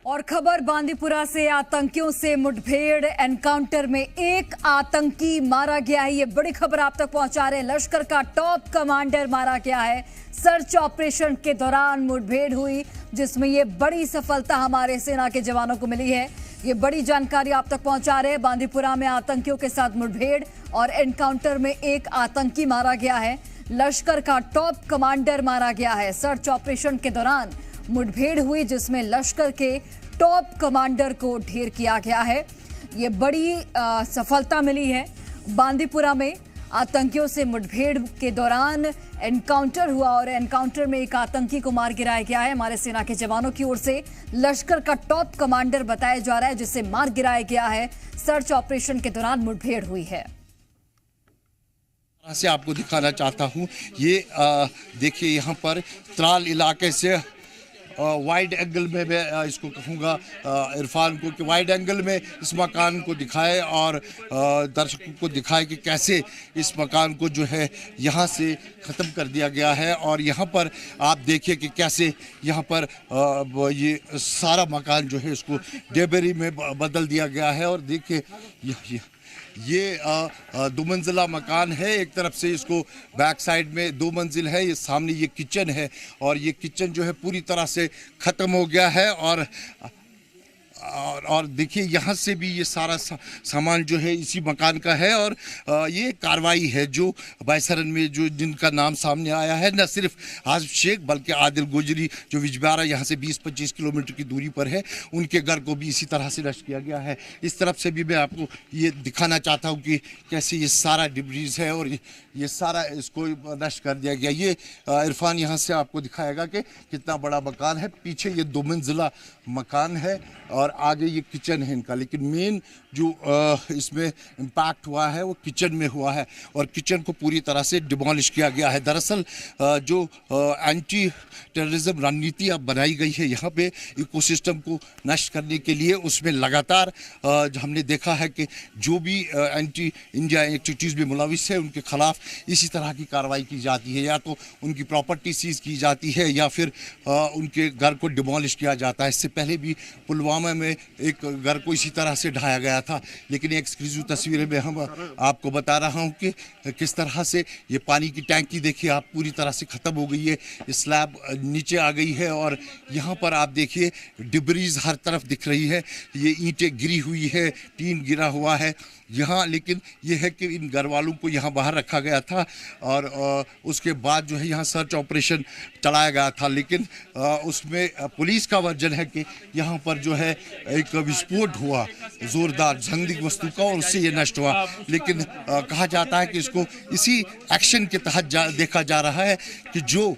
और खबर बांदीपुरा से, आतंकियों से मुठभेड़, एनकाउंटर में एक आतंकी मारा गया है। ये बड़ी खबर आप तक पहुंचा रहे हैं। लश्कर का टॉप कमांडर मारा गया है। सर्च ऑपरेशन के दौरान मुठभेड़ हुई, जिसमें ये बड़ी सफलता हमारे सेना के जवानों को मिली है। ये बड़ी जानकारी आप तक पहुंचा रहे हैं। बांदीपुरा में आतंकियों के साथ मुठभेड़ और एनकाउंटर में एक आतंकी मारा गया है। लश्कर का टॉप कमांडर मारा गया है। सर्च ऑपरेशन के दौरान मुठभेड़ हुई, जिसमें लश्कर के टॉप कमांडर को ढेर किया गया है। ये बड़ी सफलता मिली है। बांदीपुरा में आतंकियों से मुठभेड़ के दौरान एनकाउंटर हुआ और एनकाउंटर में एक आतंकी को मार गिराया गया है। हमारे सेना के जवानों की ओर से लश्कर का टॉप कमांडर बताया जा रहा है, जिसे मार गिराया गया है। सर्च ऑपरेशन के दौरान मुठभेड़ हुई है। से आपको दिखाना चाहता हूँ, ये देखिए यहाँ पर त्राल इलाके से वाइड एंगल में मैं इसको कहूँगा इरफान को कि वाइड एंगल में इस मकान को दिखाए और दर्शकों को दिखाए कि कैसे इस मकान को जो है यहाँ से ख़त्म कर दिया गया है। और यहाँ पर आप देखिए कि कैसे यहाँ पर ये सारा मकान जो है इसको डेबरी में बदल दिया गया है। और देखिए ये दो मंजिला मकान है। एक तरफ से इसको बैक साइड में 2 मंजिल है, ये सामने ये किचन है और ये किचन जो है पूरी तरह से ख़त्म हो गया है। और देखिए यहाँ से भी ये सारा सामान जो है इसी मकान का है। और ये कार्रवाई है जो बायसरन में जो जिनका नाम सामने आया है, न सिर्फ आसिफ शेख बल्कि आदिल गोजरी जो विजबारा यहाँ से 20-25 किलोमीटर की दूरी पर है, उनके घर को भी इसी तरह से नष्ट किया गया है। इस तरफ से भी मैं आपको ये दिखाना चाहता हूँ कि कैसे ये सारा डिब्रीज है और ये सारा इसको नष्ट कर दिया गया। ये इरफान यहाँ से आपको दिखाएगा कि कितना बड़ा मकान है। पीछे ये 2 मंजिला मकान है और आगे ये किचन है इनका। लेकिन मेन जो इसमें इम्पैक्ट हुआ है वो किचन में हुआ है और किचन को पूरी तरह से डिमोलिश किया गया है। दरअसल जो एंटी टेररिज्म रणनीति अब बनाई गई है यहाँ पे इकोसिस्टम को नष्ट करने के लिए, उसमें लगातार हमने देखा है कि जो भी एंटी इंडिया एक्टिविटीज़ में मुलविस है उनके खिलाफ इसी तरह की कार्रवाई की जाती है। या तो उनकी प्रॉपर्टी सीज की जाती है या फिर उनके घर को डिमोलिश किया जाता है। इससे पहले भी पुलवामा में एक घर को इसी तरह से ढाया गया था। लेकिन एक्सक्लूसिव तस्वीरें में हम आपको बता रहा हूं कि किस तरह से ये पानी की टैंकी देखिए आप पूरी तरह से ख़त्म हो गई है। स्लैब नीचे आ गई है और यहाँ पर आप देखिए डिब्रीज हर तरफ दिख रही है। ये ईंटें गिरी हुई है, टीन गिरा हुआ है यहाँ। लेकिन ये है कि इन घर वालों को यहाँ बाहर रखा गया था और उसके बाद जो है यहाँ सर्च ऑपरेशन चलाया गया था। लेकिन उसमें पुलिस का वर्जन है कि यहाँ पर जो है एक विस्फोट हुआ ज़ोरदार जंगली वस्तु का और उससे ये नष्ट हुआ। लेकिन कहा जाता है कि इसको इसी एक्शन के तहत देखा जा रहा है कि जो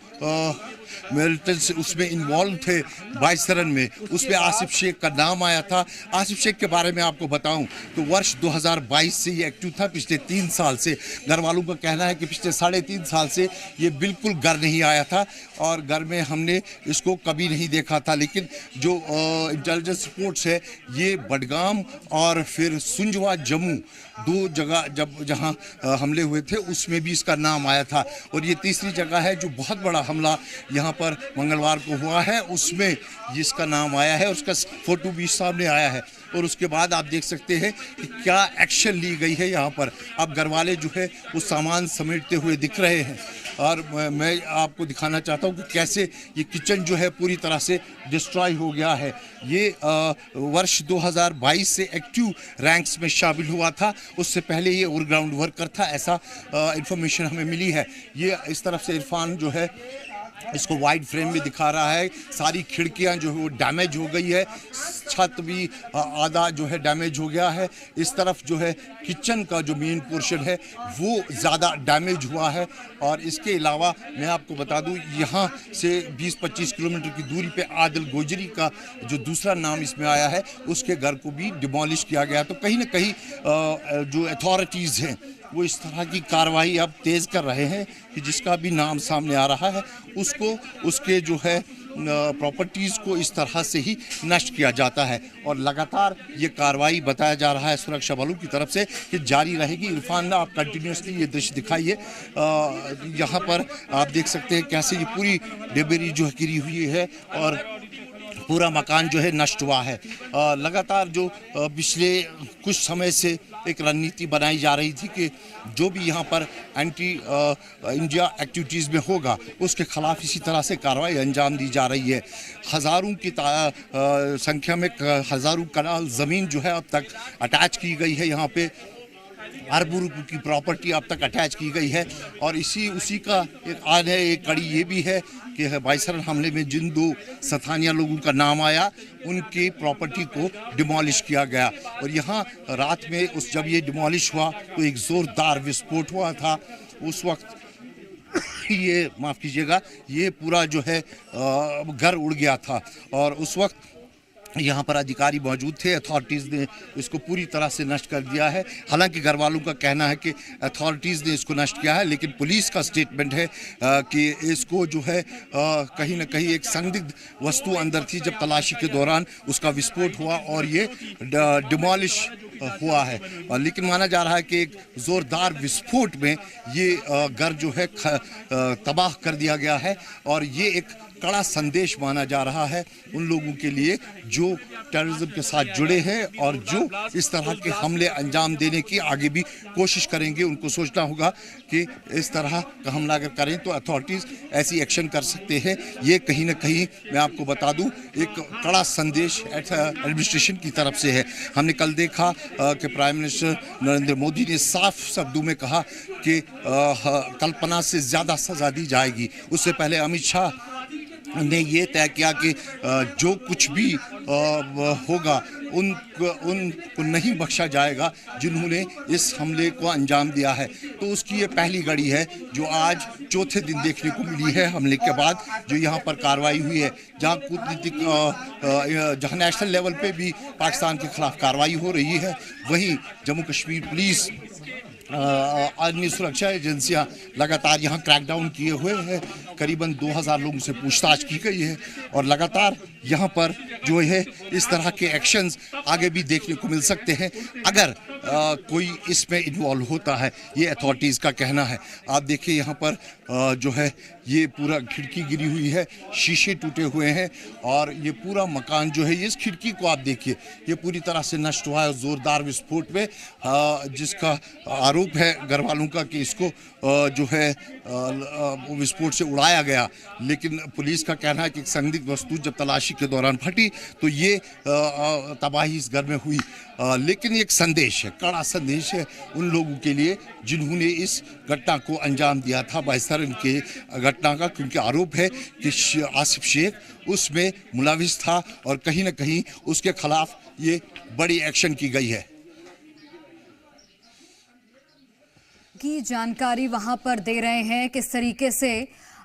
मिलिटेंट्स उसमें इन्वॉल्व थे बायसरन में, उसमें आसिफ शेख का नाम आया था। आसिफ शेख के बारे में आपको बताऊं तो वर्ष 2022 से ये एक्टिव था। पिछले 3 साल से घर वालों का कहना है कि पिछले 3.5 साल से ये बिल्कुल घर नहीं आया था और घर में हमने इसको कभी नहीं देखा था। लेकिन जो इंटेलिजेंस रिपोर्ट्स है, ये बडगाम और फिर सुंजवा जम्मू 2 जगह जहां हमले हुए थे उसमें भी इसका नाम आया था। और ये तीसरी जगह है जो बहुत बड़ा हमला यहाँ पर मंगलवार को हुआ है, उसमें जिसका नाम आया है, उसका फोटो भी सामने आया है। और उसके बाद आप देख सकते हैं कि क्या एक्शन ली गई है यहाँ पर। अब घर वाले जो है वो सामान समेटते हुए दिख रहे हैं और मैं आपको दिखाना चाहता हूँ कि कैसे ये किचन जो है पूरी तरह से डिस्ट्रॉय हो गया है। ये वर्ष 2022 से एक्टिव रैंक्स में शामिल हुआ था। उससे पहले ये ओवरग्राउंड वर्कर था, ऐसा इंफॉर्मेशन हमें मिली है। ये इस तरफ से इरफान जो है इसको वाइड फ्रेम में दिखा रहा है। सारी खिड़कियां जो है वो डैमेज हो गई है, छत भी आधा जो है डैमेज हो गया है। इस तरफ जो है किचन का जो मेन पोर्शन है वो ज़्यादा डैमेज हुआ है। और इसके अलावा मैं आपको बता दूं यहाँ से 20-25 किलोमीटर की दूरी पे आदिल गोजरी का जो दूसरा नाम इसमें आया है, उसके घर को भी डिमोलिश किया गया। तो कहीं ना कहीं जो अथॉरिटीज़ हैं वो इस तरह की कार्रवाई अब तेज़ कर रहे हैं कि जिसका भी नाम सामने आ रहा है उसको उसके जो है प्रॉपर्टीज़ को इस तरह से ही नष्ट किया जाता है। और लगातार ये कार्रवाई बताया जा रहा है सुरक्षा बलों की तरफ से कि जारी रहेगी। इरफान, आप कंटिन्यूसली ये दृश्य दिखाइए। यहाँ पर आप देख सकते हैं कैसे ये पूरी डेबरी जो गिरी हुई है और पूरा मकान जो है नष्ट हुआ है। लगातार जो पिछले कुछ समय से एक रणनीति बनाई जा रही थी कि जो भी यहाँ पर एंटी इंडिया एक्टिविटीज़ में होगा उसके खिलाफ इसी तरह से कार्रवाई अंजाम दी जा रही है। हज़ारों की संख्या में हज़ारों कनाल ज़मीन जो है अब तक अटैच की गई है। यहाँ पे अरबों रुपयों की प्रॉपर्टी अब तक अटैच की गई है और उसी का एक कड़ी ये भी है कि बाइसरन हमले में जिन 2 स्थानीय लोगों का नाम आया उनकी प्रॉपर्टी को डिमोलिश किया गया। और यहाँ रात में जब ये डिमोलिश हुआ तो एक ज़ोरदार विस्फोट हुआ था। उस वक्त ये माफ़ कीजिएगा, ये पूरा जो है घर उड़ गया था और उस वक्त यहाँ पर अधिकारी मौजूद थे। अथॉरिटीज़ ने इसको पूरी तरह से नष्ट कर दिया है। हालांकि घर वालों का कहना है कि अथॉरिटीज़ ने इसको नष्ट किया है, लेकिन पुलिस का स्टेटमेंट है कि इसको जो है कहीं ना कहीं एक संदिग्ध वस्तु अंदर थी जब तलाशी के दौरान उसका विस्फोट हुआ और ये डिमोलिश हुआ है। लेकिन माना जा रहा है कि एक ज़ोरदार विस्फोट में ये घर जो है तबाह कर दिया गया है और ये एक कड़ा संदेश माना जा रहा है उन लोगों के लिए जो टेररिज्म के साथ जुड़े हैं और जो इस तरह के हमले अंजाम देने की आगे भी कोशिश करेंगे। उनको सोचना होगा कि इस तरह का हमला अगर करें तो अथॉरिटीज़ ऐसी एक्शन कर सकते हैं। ये कहीं ना कहीं मैं आपको बता दूं एक कड़ा संदेश एडमिनिस्ट्रेशन की तरफ से है। हमने कल देखा कि प्राइम मिनिस्टर नरेंद्र मोदी ने साफ शब्दों में कहा कि कल्पना से ज़्यादा सज़ा दी जाएगी। उससे पहले अमित शाह ने ये तय किया कि जो कुछ भी होगा उनको नहीं बख्शा जाएगा जिन्होंने इस हमले को अंजाम दिया है। तो उसकी ये पहली कड़ी है जो आज चौथे दिन देखने को मिली है हमले के बाद जो यहाँ पर कार्रवाई हुई है। जहाँ कूटनीतिक जहाँ नेशनल लेवल पे भी पाकिस्तान के खिलाफ कार्रवाई हो रही है, वहीं जम्मू कश्मीर पुलिस अन्य सुरक्षा एजेंसियां लगातार यहाँ क्रैकडाउन किए हुए हैं। करीबन 2000 लोगों से पूछताछ की गई है और लगातार यहाँ पर जो है इस तरह के एक्शंस आगे भी देखने को मिल सकते हैं अगर कोई इसमें इन्वॉल्व होता है, ये अथॉरिटीज़ का कहना है। आप देखिए यहाँ पर जो है ये पूरा खिड़की गिरी हुई है, शीशे टूटे हुए हैं और ये पूरा मकान जो है इस खिड़की को आप देखिए ये पूरी तरह से नष्ट हुआ है ज़ोरदार विस्फोट में, जिसका आरोप है घर वालों का कि इसको जो है विस्फोट से उड़ाया गया। लेकिन पुलिस का कहना है कि एक संदिग्ध वस्तु जब तलाशी के दौरान फटी तो ये तबाही इस घर में हुई। लेकिन एक संदेश है, कड़ा संदेश है उन लोगों के लिए जिन्होंने इस घटना को अंजाम दिया था बाइसरन के घटना का, क्योंकि आरोप है कि आसिफ शेख उसमें मुलविस था और कहीं ना कहीं उसके खिलाफ ये बड़ी एक्शन की गई है। की जानकारी वहां पर दे रहे हैं किस तरीके से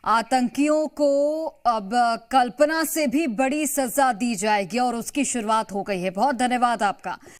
आतंकियों को अब कल्पना से भी बड़ी सजा दी जाएगी और उसकी शुरुआत हो गई है। बहुत धन्यवाद आपका।